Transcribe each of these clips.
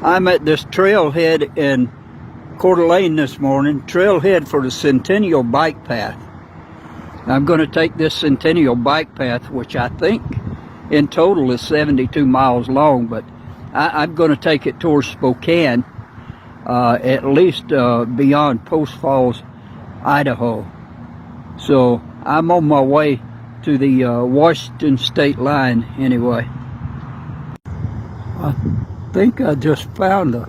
I'm at this trailhead in Coeur d'Alene this morning, trailhead for the Centennial Bike Path. I'm going to take this Centennial Bike Path, which I think in total is 72 miles long, but I'm going to take it towards Spokane, at least beyond Post Falls, Idaho. So I'm on my way to the Washington state line anyway. I think I just found a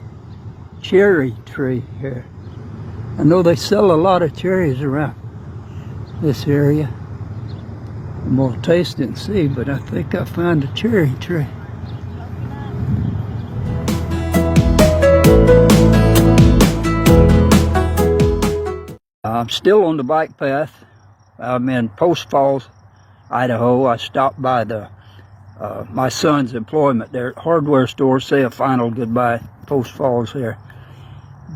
cherry tree here. I know they sell a lot of cherries around this area. I'm gonna taste it and see, but I think I found a cherry tree. I'm still on the bike path. I'm in Post Falls, Idaho. I stopped by the my son's employment there at hardware store, say a final goodbye, Post Falls here.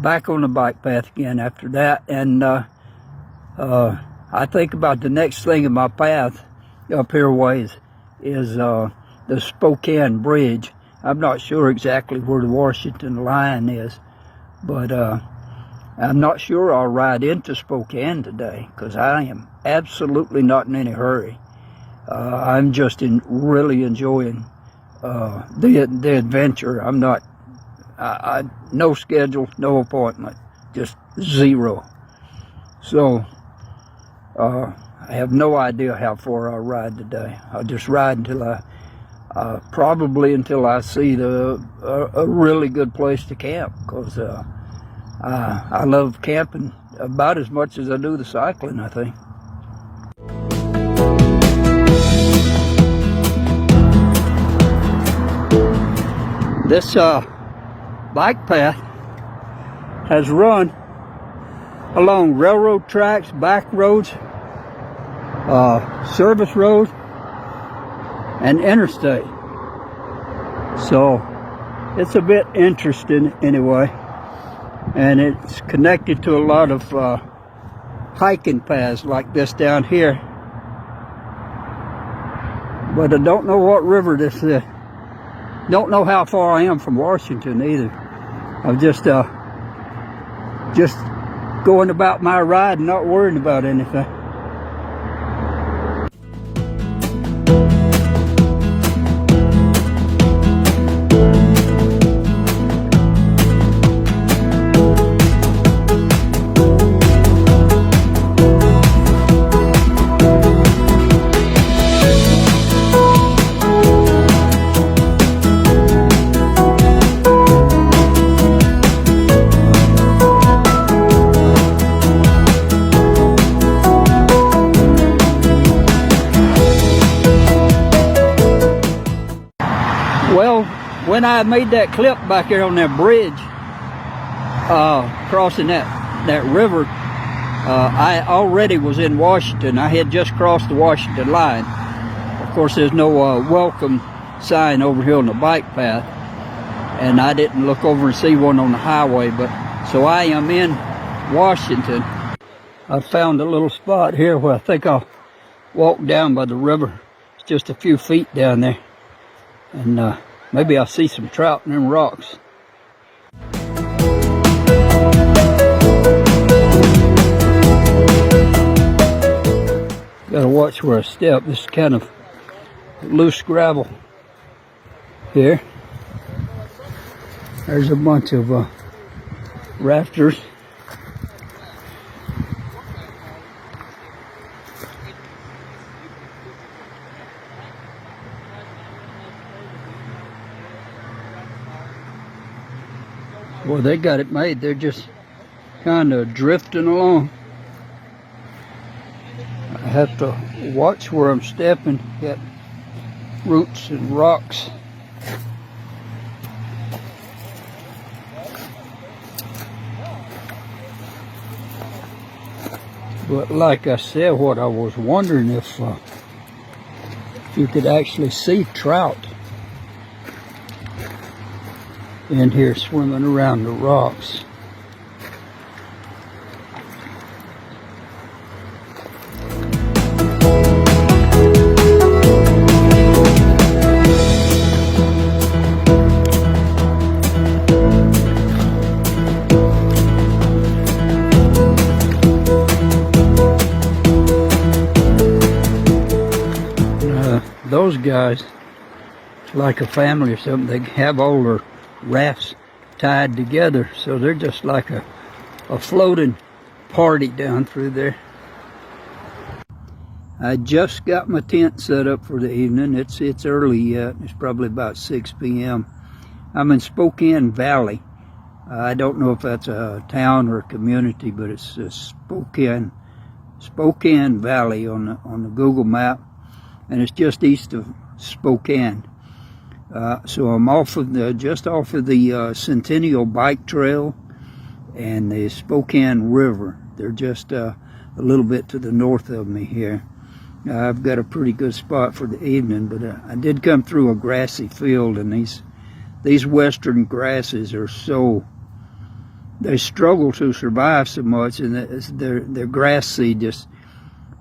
Back on the bike path again after that, and I think about the next thing in my path up here ways is the Spokane Bridge. I'm not sure exactly where the Washington line is, but I'm not sure I'll ride into Spokane today because I am absolutely not in any hurry. I'm just really enjoying the adventure. I'm not, no schedule, no appointment, just zero. So I have no idea how far I'll ride today. I'll just ride until probably until I see a really good place to camp, because I love camping about as much as I do the cycling, I think. This bike path has run along railroad tracks, back roads, service roads, and interstate. So it's a bit interesting anyway, and it's connected to a lot of hiking paths like this down here. But I don't know what river this is. Don't know how far I am from Washington either. I'm just going about my ride and not worrying about anything. Well, when I made that clip back here on that bridge, crossing that river, I already was in Washington. I had just crossed the Washington line. Of course, there's no welcome sign over here on the bike path, and I didn't look over and see one on the highway, but so I am in Washington. I found a little spot here where I think I'll walk down by the river. It's just a few feet down there. And maybe I'll see some trout in them rocks. Gotta watch where I step. This is kind of loose gravel here. There's a bunch of rafters. Boy, they got it made. They're just kind of drifting along. I have to watch where I'm stepping. Got roots and rocks. But like I said, what I was wondering if you could actually see trout in here swimming around the rocks. guys like a family or something. They have all their rafts tied together, so they're just like a floating party down through there. I just got my tent set up for the evening. It's early yet. It's probably about 6 p.m. I'm in Spokane Valley. I don't know if that's a town or a community, but it's Spokane Valley on the Google map, and it's just east of Spokane. So I'm just off of the Centennial Bike Trail and the Spokane River. They're just a little bit to the north of me here. I've got a pretty good spot for the evening, but I did come through a grassy field, and these western grasses are they struggle to survive so much, and their grass seed just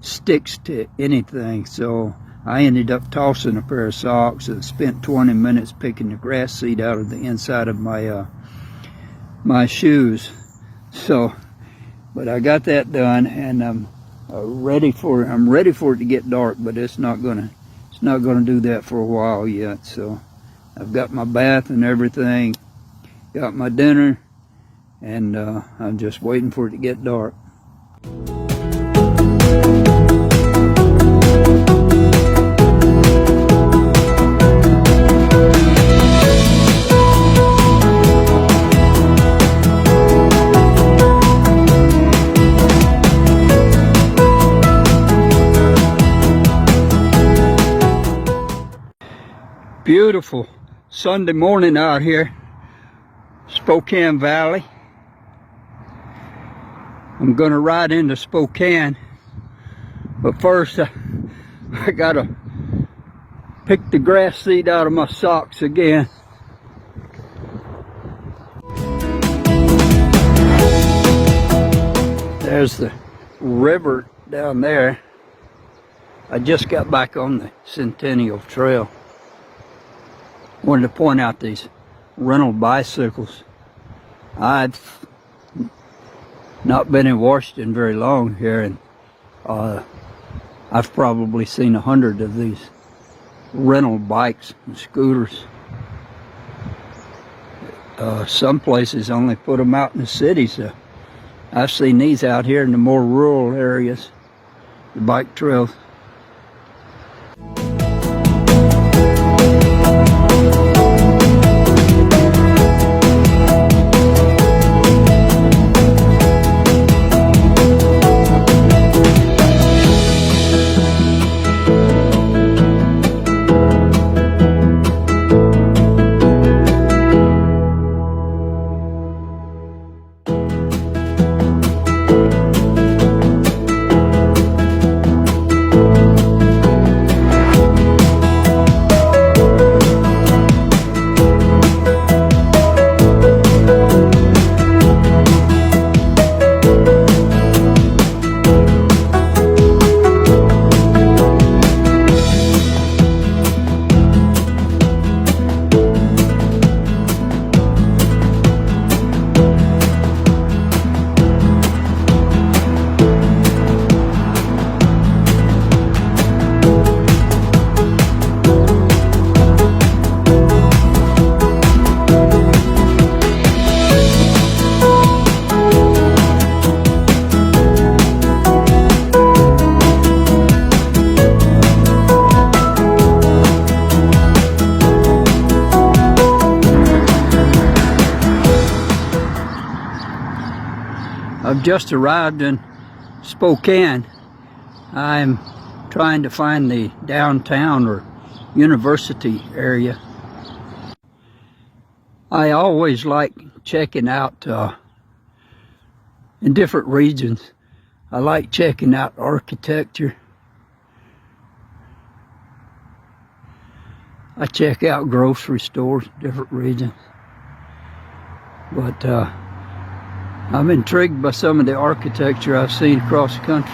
sticks to anything. So I ended up tossing a pair of socks and spent 20 minutes picking the grass seed out of the inside of my shoes. So, but I got that done, and I'm ready for it to get dark, but it's not gonna do that for a while yet. So I've got my bath and everything, got my dinner, and I'm just waiting for it to get dark. Beautiful Sunday morning out here, Spokane Valley. I'm gonna ride into Spokane, but first I gotta pick the grass seed out of my socks again. There's the river down there. I just got back on the Centennial Trail. Wanted to point out these rental bicycles. I've not been in Washington very long here, and I've probably seen 100 of these rental bikes and scooters. Some places only put them out in the cities. I've seen these out here in the more rural areas, the bike trails. I've just arrived in Spokane. I'm trying to find the downtown or university area. I always like checking out in different regions. I like checking out architecture. I check out grocery stores, different regions. But I'm intrigued by some of the architecture I've seen across the country.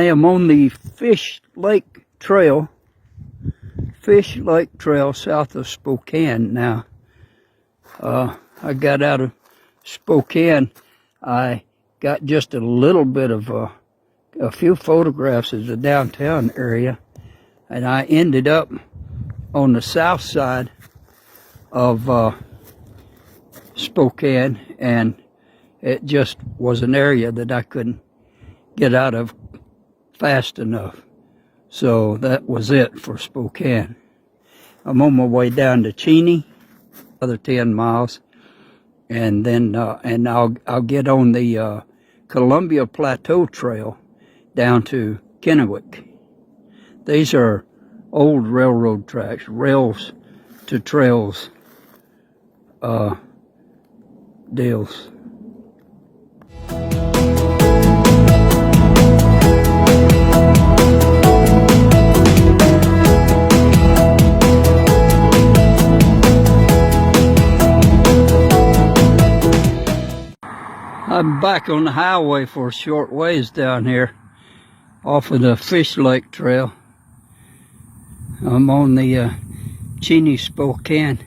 am on the Fish Lake Trail south of Spokane now. I got out of Spokane. I got just a little bit of a few photographs of the downtown area, and I ended up on the south side of Spokane, and it just was an area that I couldn't get out of fast enough. So that was it for Spokane. I'm on my way down to Cheney, another 10 miles, and then I'll get on the Columbia Plateau Trail down to Kennewick. These are old railroad tracks, rails to trails deals. I'm back on the highway for a short ways down here off of the Fish Lake Trail. I'm on the Cheney Spokane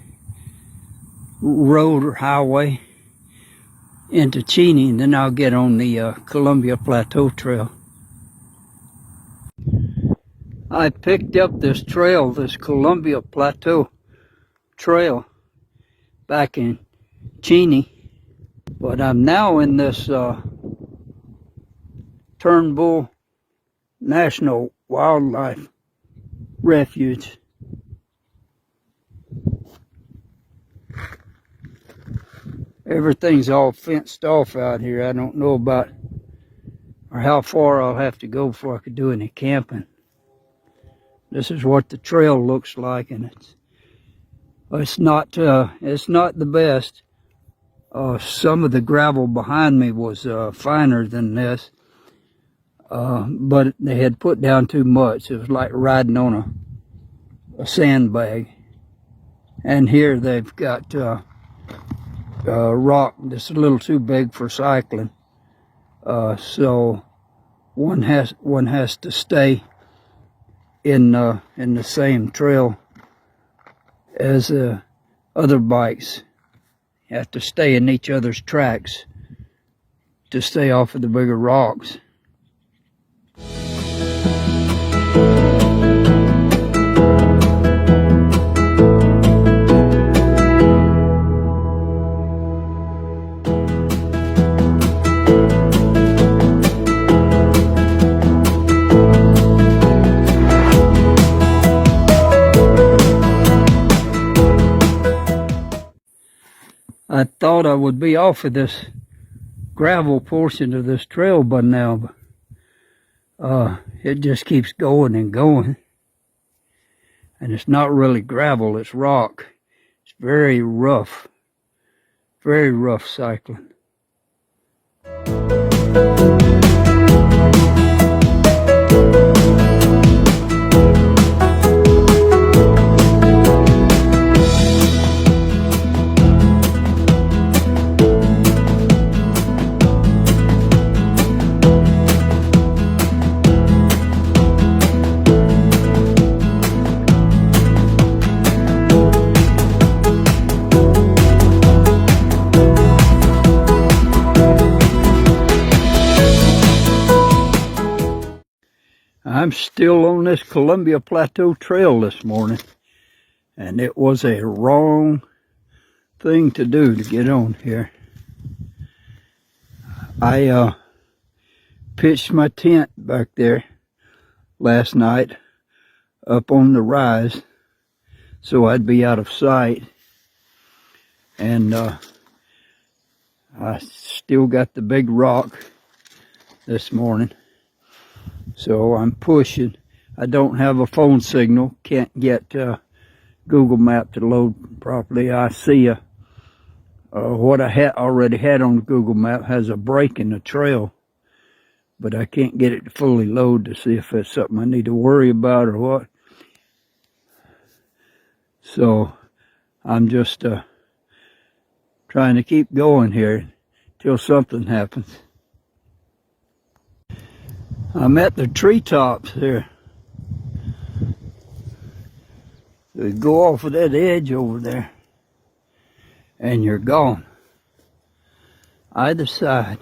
road or highway into Cheney, and then I'll get on the Columbia Plateau Trail. I picked up this trail, this Columbia Plateau Trail, back in Cheney. But I'm now in this Turnbull National Wildlife Refuge. Everything's all fenced off out here. I don't know about or how far I'll have to go before I could do any camping. This is what the trail looks like, and it's not the best. Some of the gravel behind me was finer than this, but they had put down too much. It was like riding on a sandbag. And here they've got rock that's a little too big for cycling, so one has to stay in the same trail as other bikes. You have to stay in each other's tracks to stay off of the bigger rocks. I thought I would be off of this gravel portion of this trail by now, but it just keeps going and going. And it's not really gravel, it's rock. It's very rough cycling. I'm still on this Columbia Plateau Trail this morning, and it was a wrong thing to do to get on here. I pitched my tent back there last night up on the rise so I'd be out of sight, and I still got the big rock this morning. So I'm pushing. I don't have a phone signal. Can't get Google Map to load properly. I see what I already had on Google Map has a break in the trail, but I can't get it to fully load to see if it's something I need to worry about or what. So I'm just trying to keep going here till something happens. I'm at the treetops here. So you go off of that edge over there and you're gone. Either side.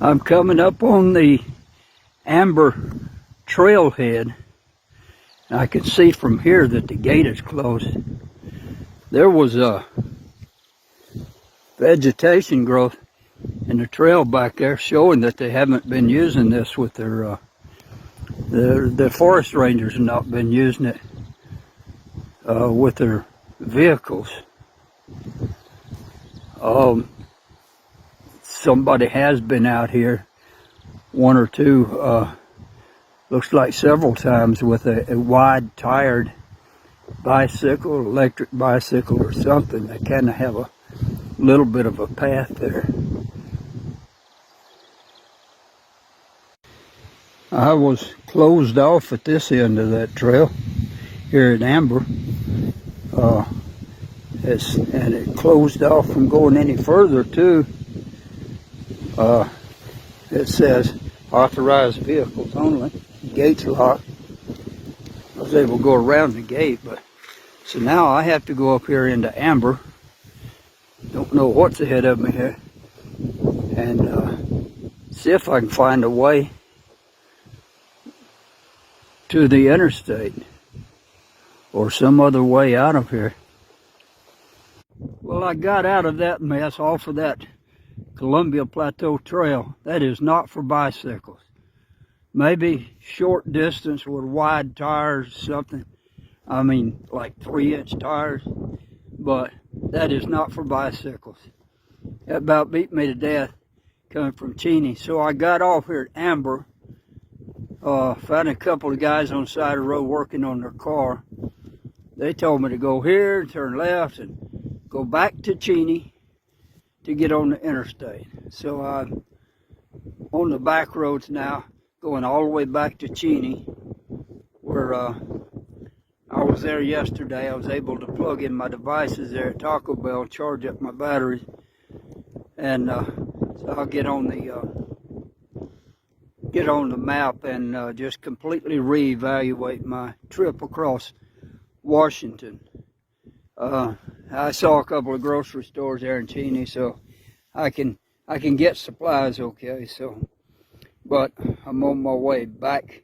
I'm coming up on the Amber trailhead. I can see from here that the gate is closed. There was a vegetation growth in the trail back there showing that they haven't been using this with their the forest rangers have not been using it with their vehicles. Somebody has been out here, one or two, looks like several times, with a wide tired bicycle, electric bicycle or something. They kind of have a little bit of a path there. I was closed off at this end of that trail here at Amber, and it closed off from going any further too. It says authorized vehicles only. Gate's locked. I was able to go around the gate, but so now I have to go up here into Amber. Don't know what's ahead of me here, and see if I can find a way to the interstate or some other way out of here. Well, I got out of that mess off of that Columbia Plateau Trail. That is not for bicycles. Maybe short distance with wide tires, something. I mean, like 3-inch tires. But that is not for bicycles. That about beat me to death coming from Cheney. So I got off here at Amber. Found a couple of guys on the side of the road working on their car. They told me to go here, turn left, and go back to Cheney to get on the interstate. So I'm on the back roads now, going all the way back to Cheney, where I was there yesterday. I was able to plug in my devices there at Taco Bell, charge up my batteries, and so I'll get on the map and just completely reevaluate my trip across Washington. I saw a couple of grocery stores there in Cheney, so I can get supplies okay. So, but I'm on my way back,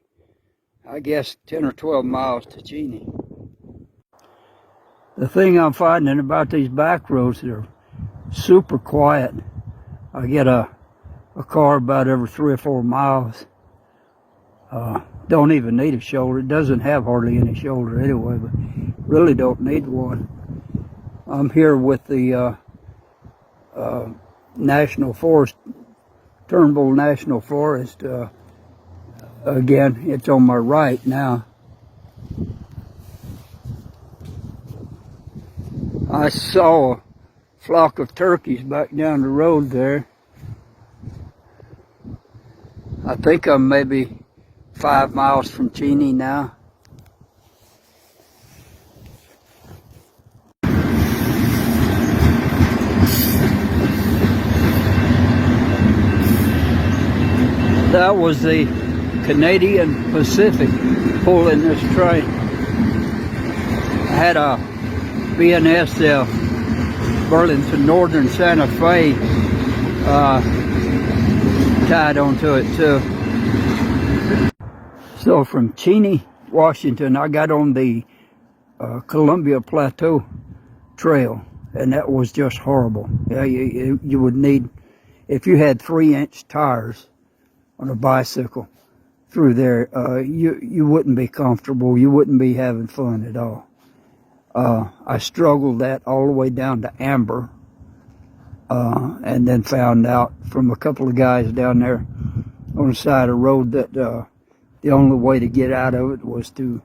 I guess 10 or 12 miles to Cheney. The thing I'm finding about these back roads, they're super quiet. I get a car about every 3 or 4 miles. Don't even need a shoulder. It doesn't have hardly any shoulder anyway, but really don't need one. I'm here with the National Forest, Turnbull National Forest. Again, it's on my right now. I saw a flock of turkeys back down the road there. I think I'm maybe 5 miles from Cheney now. That was the Canadian Pacific pulling this train. I had a BNSF Burlington Northern Santa Fe tied onto it too. So from Cheney, Washington, I got on the Columbia Plateau Trail, and that was just horrible. Yeah, you would need, if you had 3-inch tires on a bicycle through there, you wouldn't be comfortable. You wouldn't be having fun at all. I struggled that all the way down to Amber, and then found out from a couple of guys down there on the side of the road that the only way to get out of it was to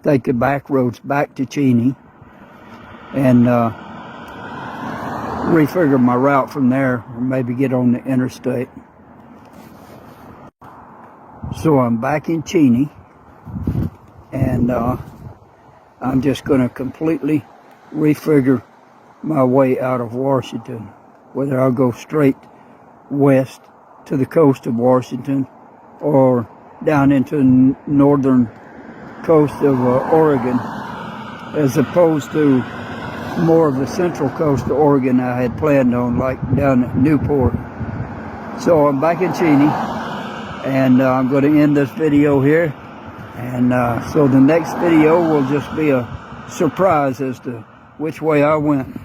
take the back roads back to Cheney and refigure my route from there, or maybe get on the interstate. So I'm back in Cheney, and I'm just going to completely refigure my way out of Washington, whether I'll go straight west to the coast of Washington or down into the northern coast of Oregon, as opposed to more of the central coast of Oregon I had planned on, like down at Newport. So I'm back in Cheney, and I'm going to end this video here. And so the next video will just be a surprise as to which way I went.